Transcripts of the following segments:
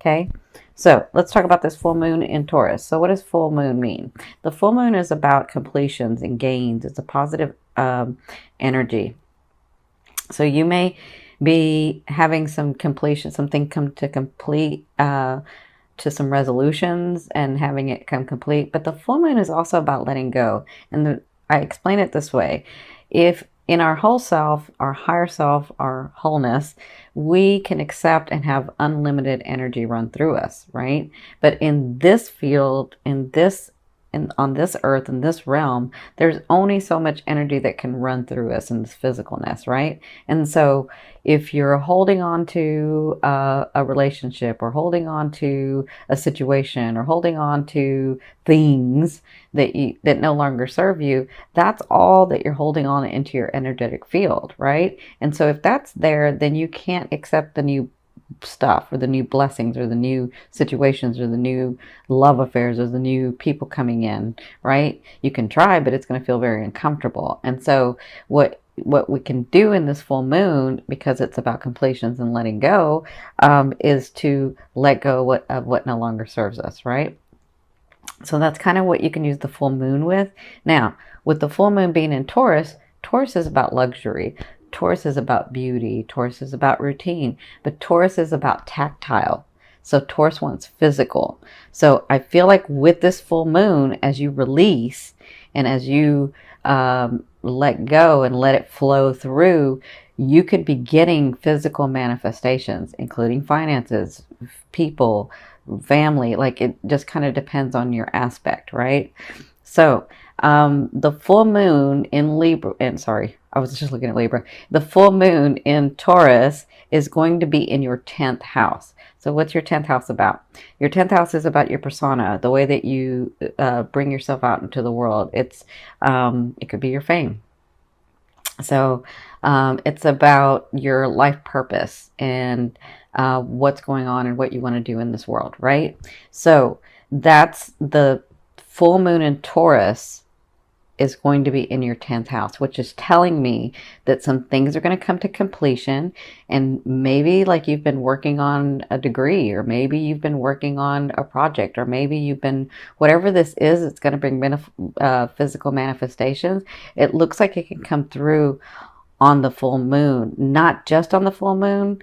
Okay, so let's talk about this full moon in Taurus. So what does full moon mean? The full moon is about completions and gains. It's a positive energy. So you may be having some completion, something come to complete, to some resolutions and having it come complete. But the full moon is also about letting go. And I explain it this way. If in our whole self, our higher self, our wholeness, we can accept and have unlimited energy run through us, right? But in this field, on this earth, in this realm, there's only so much energy that can run through us in this physicalness, right? And so if you're holding on to a relationship, or holding on to a situation, or holding on to things that no longer serve you, that's all that you're holding on into your energetic field, right? And so if that's there, then you can't accept the new stuff, or the new blessings, or the new situations, or the new love affairs, or the new people coming in, right? You can try, but it's going to feel very uncomfortable. And so what we can do in this full moon, because it's about completions and letting go, is to let go of what no longer serves us, right? So that's kind of what you can use the full moon with. Now, with the full moon being in Taurus, Taurus is about luxury. Taurus is about beauty. Taurus is about routine. But Taurus is about tactile. So Taurus wants physical. So I feel like with this full moon, as you release and as you let go and let it flow through, you could be getting physical manifestations, including finances, people, family. Like, it just kind of depends on your aspect, right? So the full moon in Libra, and sorry, I was just looking at Libra. The full moon in Taurus is going to be in your 10th house. So what's your 10th house about? Your 10th house is about your persona, the way that you bring yourself out into the world. It could be your fame. So it's about your life purpose and what's going on and what you want to do in this world, right? So that's the full moon in Taurus is going to be in your 10th house, which is telling me that some things are going to come to completion. And maybe like you've been working on a degree, or maybe you've been working on a project, or maybe you've been, whatever this is, it's going to bring physical manifestations. It looks like it can come through on the full moon, not just on the full moon,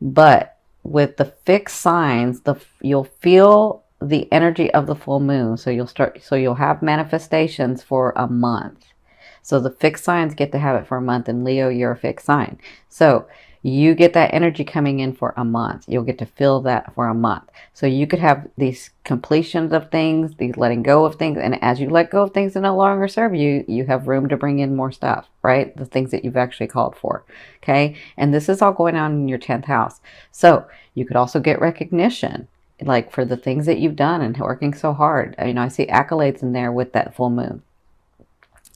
but with the fixed signs, you'll feel the energy of the full moon. So you'll have manifestations for a month. So the fixed signs get to have it for a month. And Leo, you're a fixed sign. So you get that energy coming in for a month. You'll get to feel that for a month. So you could have these completions of things, these letting go of things. And as you let go of things that no longer serve you, you have room to bring in more stuff, right? The things that you've actually called for. Okay. And this is all going on in your 10th house. So you could also get recognition, like for the things that you've done and working so hard. I see accolades in there with that full moon.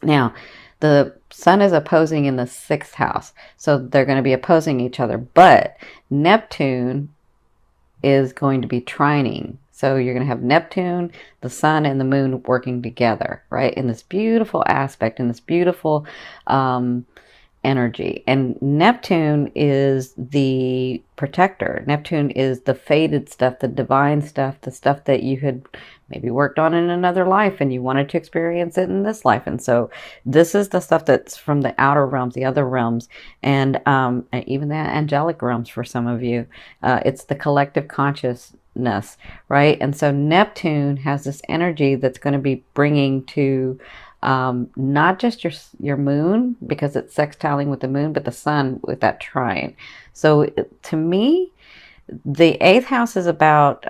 Now, the sun is opposing in the 6th house. So they're going to be opposing each other. But Neptune is going to be trining. So you're going to have Neptune, the sun, and the moon working together, right? In this beautiful aspect, in this beautiful energy. And Neptune is the protector. Neptune is the fated stuff, the divine stuff, the stuff that you had maybe worked on in another life and you wanted to experience it in this life. And so this is the stuff that's from the outer realms, the other realms, and even the angelic realms for some of you. It's the collective consciousness, right? And so Neptune has this energy that's going to be bringing to not just your moon, because it's sextiling with the moon, but the sun with that trine. So to me, the 8th house is about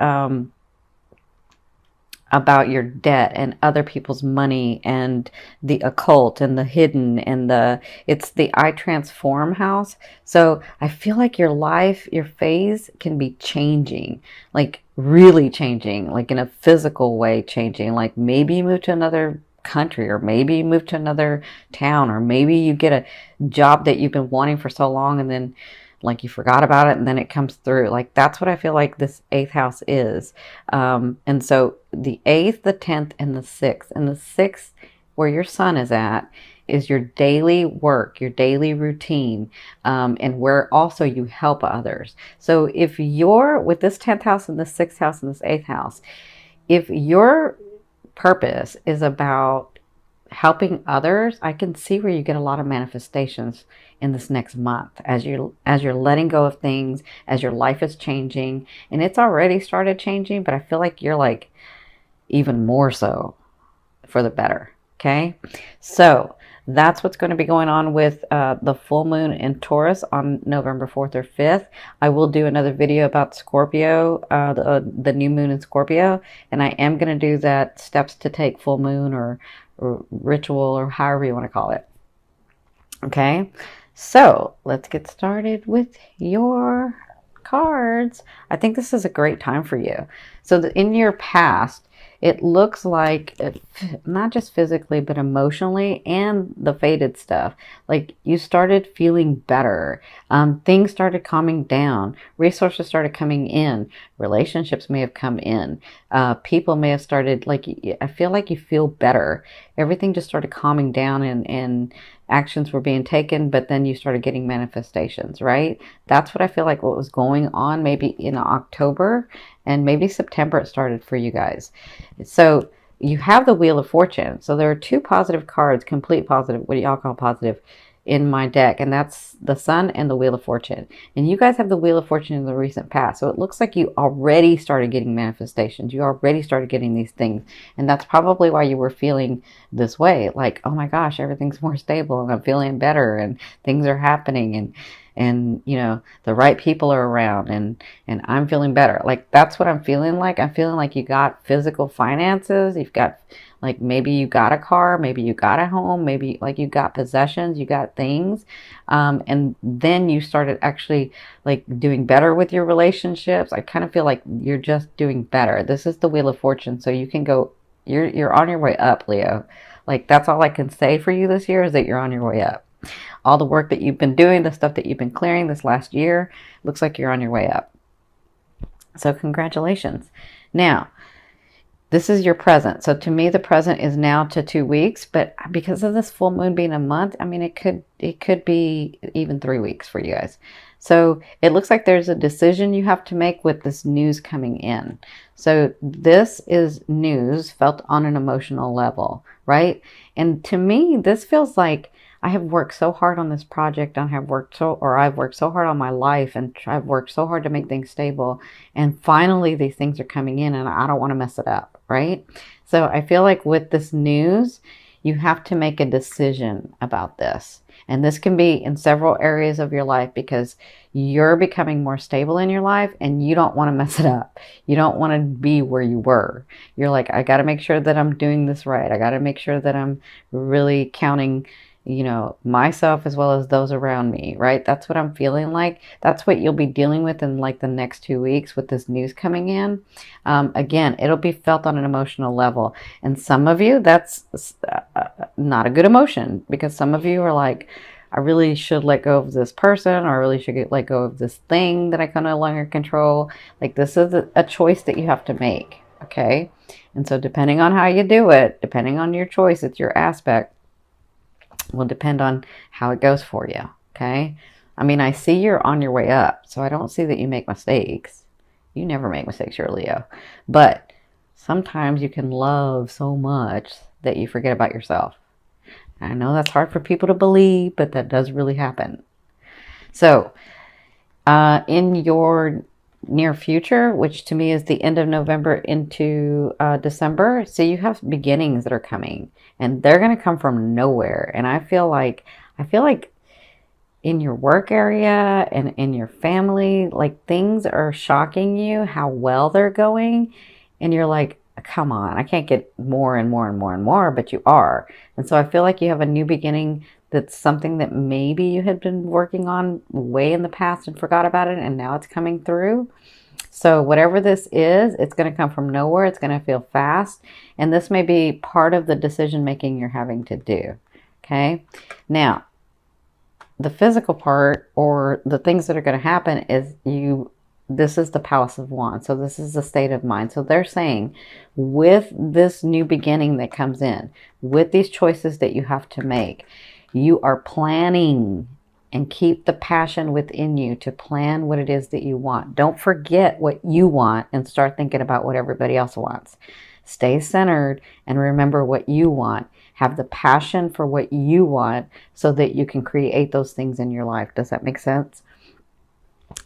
your debt and other people's money and the occult and the hidden, and it's the I transform house. So I feel like your life, your phase can be changing, like really changing, like in a physical way changing. Like maybe you move to another country, or maybe you move to another town, or maybe you get a job that you've been wanting for so long and then like you forgot about it and then it comes through. Like that's what I feel like this 8th house is. And so the 8th, the 10th, and the 6th, where your sun is at, is your daily work, your daily routine, and where also you help others. So if you're with this 10th house and this 6th house and this 8th house, if your purpose is about helping others, I can see where you get a lot of manifestations in this next month as you're letting go of things, as your life is changing. And it's already started changing, but I feel like you're like even more so for the better. Okay, so that's what's going to be going on with the full moon in Taurus on November 4th or 5th. I will do another video about Scorpio, the new moon in Scorpio, and I am going to do that steps to take full moon or ritual or however you want to call it. Okay, so let's get started with your cards. I think this is a great time for you. So in your past, it looks like not just physically, but emotionally and the faded stuff. Like you started feeling better. Things started calming down. Resources started coming in. Relationships may have come in. People may have started, like, I feel like you feel better. Everything just started calming down and actions were being taken, but then you started getting manifestations, right? That's what I feel like what was going on maybe in October and maybe September it started for you guys. So you have the Wheel of Fortune. So there are two positive cards, complete positive, what do y'all call positive, in my deck, and that's the Sun and the Wheel of Fortune. And you guys have the Wheel of Fortune in the recent past, so it looks like you already started getting manifestations. You already started getting these things, and that's probably why you were feeling this way, like, oh my gosh, everything's more stable and I'm feeling better and things are happening and you know, the right people are around and I'm feeling better. Like that's what I'm feeling like. I'm feeling like you got physical finances, you've got, like, maybe you got a car, maybe you got a home, maybe like you got possessions, you got things. And then you started actually like doing better with your relationships. I kind of feel like you're just doing better. This is the Wheel of Fortune. So you can go, you're on your way up, Leo. Like that's all I can say for you this year is that you're on your way up. All the work that you've been doing, the stuff that you've been clearing this last year, looks like you're on your way up. So congratulations. Now, this is your present. So to me, the present is now to 2 weeks, but because of this full moon being a month, I mean, it could be even 3 weeks for you guys. So it looks like there's a decision you have to make with this news coming in. So this is news felt on an emotional level, right? And to me, this feels like I have worked so hard on this project, I've worked so hard on my life, and I've worked so hard to make things stable. And finally, these things are coming in and I don't want to mess it up, right? So I feel like with this news, you have to make a decision about this. And this can be in several areas of your life because you're becoming more stable in your life and you don't want to mess it up. You don't want to be where you were. You're like, I got to make sure that I'm doing this right. I got to make sure that I'm really counting, you know, myself as well as those around me, right? That's what I'm feeling like. That's what you'll be dealing with in like the next 2 weeks with this news coming in. Again, it'll be felt on an emotional level. And some of you, that's not a good emotion because some of you are like, I really should let go of this person, or I really should let go of this thing that I can no longer control. Like this is a choice that you have to make, okay? And so depending on how you do it, depending on your choice, it's your aspect, will depend on how it goes for you, okay? I mean, I see you're on your way up, so I don't see that you make mistakes. You never make mistakes, you're a Leo. But sometimes you can love so much that you forget about yourself. I know that's hard for people to believe, but that does really happen. So, in your near future, which to me is the end of November into December, so you have beginnings that are coming, and they're going to come from nowhere. And I feel like in your work area and in your family, like things are shocking you how well they're going, and you're like, come on, I can't get more and more and more and more, but you are. And so I feel like you have a new beginning that's something that maybe you had been working on way in the past and forgot about it, and now it's coming through. So whatever this is, it's going to come from nowhere. It's going to feel fast. And this may be part of the decision making you're having to do. Okay. Now, the physical part or the things that are going to happen is you this is the Palace of Wands. So this is the state of mind. So they're saying with this new beginning that comes in, with these choices that you have to make, you are planning, and keep the passion within you to plan what it is that you want. Don't forget what you want and start thinking about what everybody else wants. Stay centered and remember what you want. Have the passion for what you want so that you can create those things in your life. Does that make sense?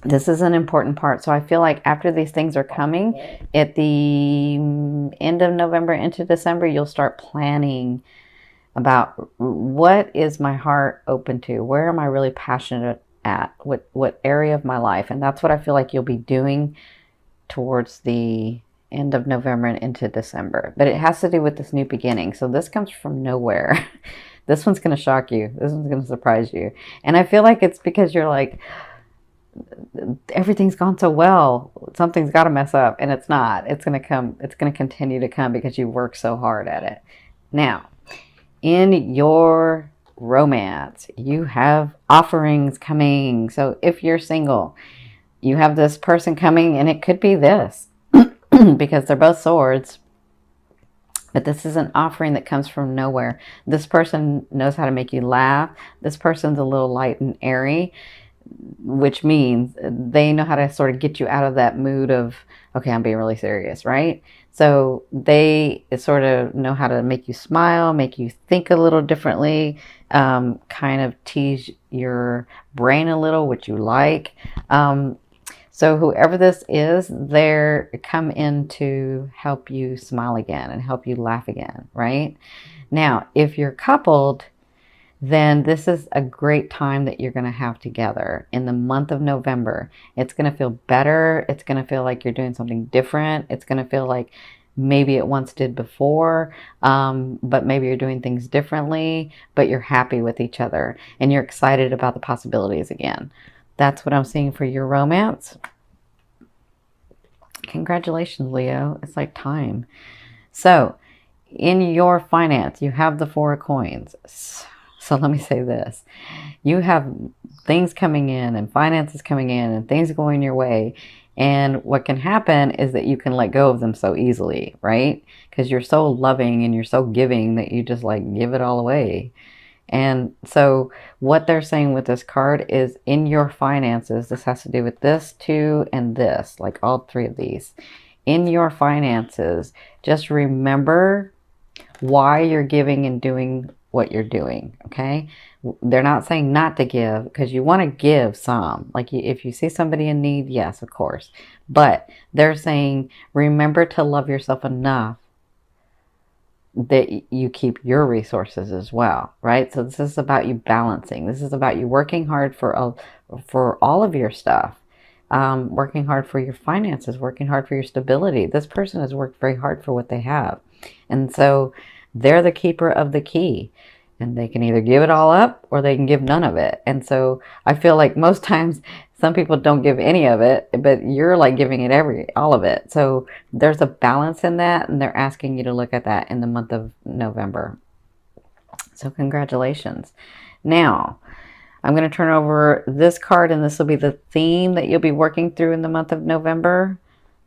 This is an important part. So I feel like after these things are coming, at the end of November into December, you'll start planning about what is my heart open to? Where am I really passionate at? What area of my life? And that's what I feel like you'll be doing towards the end of November and into December. But it has to do with this new beginning. So this comes from nowhere. This one's going to shock you. This one's going to surprise you. And I feel like it's because you're like, everything's gone so well. Something's got to mess up. And it's not. It's going to come. It's going to continue to come because you work so hard at it. Now, in your romance, you have offerings coming. So if you're single, you have this person coming, and it could be this because they're both swords, but this is an offering that comes from nowhere. This person knows how to make you laugh. This person's a little light and airy, which means they know how to sort of get you out of that mood of, okay, I'm being really serious, right? So they sort of know how to make you smile, make you think a little differently, kind of tease your brain a little, which you like. So whoever this is, they're come in to help you smile again and help you laugh again, right? Now, if you're coupled, then this is a great time that you're going to have together in the month of November. It's going to feel better. It's going to feel like you're doing something different. It's going to feel like maybe it once did before, but maybe you're doing things differently, but you're happy with each other and you're excited about the possibilities again. That's what I'm seeing for your romance. Congratulations, Leo. It's like time. So in your finance, you have the Four of Coins. So let me say this. You have things coming in and finances coming in and things going your way. And what can happen is that you can let go of them so easily, right? Because you're so loving and you're so giving that you just like give it all away. And so what they're saying with this card is in your finances, this has to do with this too and this, like all three of these. In your finances, just remember why you're giving and doing what you're doing, okay? They're not saying not to give because you want to give some. Like if you see somebody in need, yes, of course. But they're saying remember to love yourself enough that you keep your resources as well, right? So this is about you balancing. This is about you working hard for all of your stuff. Working hard for your finances, working hard for your stability. This person has worked very hard for what they have. And so they're the keeper of the key. And they can either give it all up or they can give none of it. And so I feel like most times some people don't give any of it, but you're like giving it all of it. So there's a balance in that, and they're asking you to look at that in the month of November. So congratulations. Now, I'm going to turn over this card, and this will be the theme that you'll be working through in the month of November.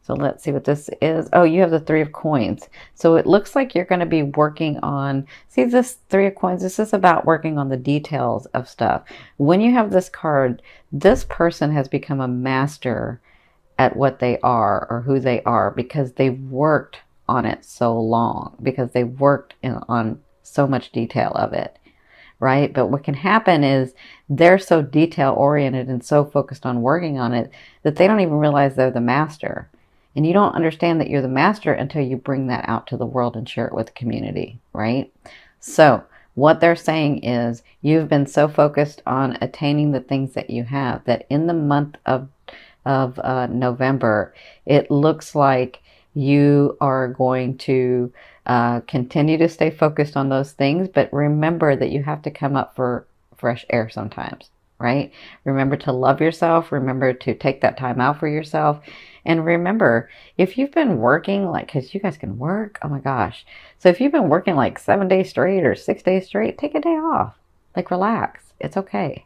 So let's see what this is. Oh, you have the Three of Coins. So it looks like you're going to be working on, see this Three of Coins, this is about working on the details of stuff. When you have this card, this person has become a master at what they are or who they are because they've worked on it so long, because they've worked on so much detail of it, right? But what can happen is they're so detail oriented and so focused on working on it that they don't even realize they're the master. And you don't understand that you're the master until you bring that out to the world and share it with the community, right? So what they're saying is you've been so focused on attaining the things that you have that in the month of November, it looks like you are going to continue to stay focused on those things. But remember that you have to come up for fresh air sometimes, right? Remember to love yourself. Remember to take that time out for yourself. And remember, if you've been working, like, because you guys can work, oh my gosh. So if you've been working like 7 days straight or 6 days straight, take a day off. Like, relax. It's okay.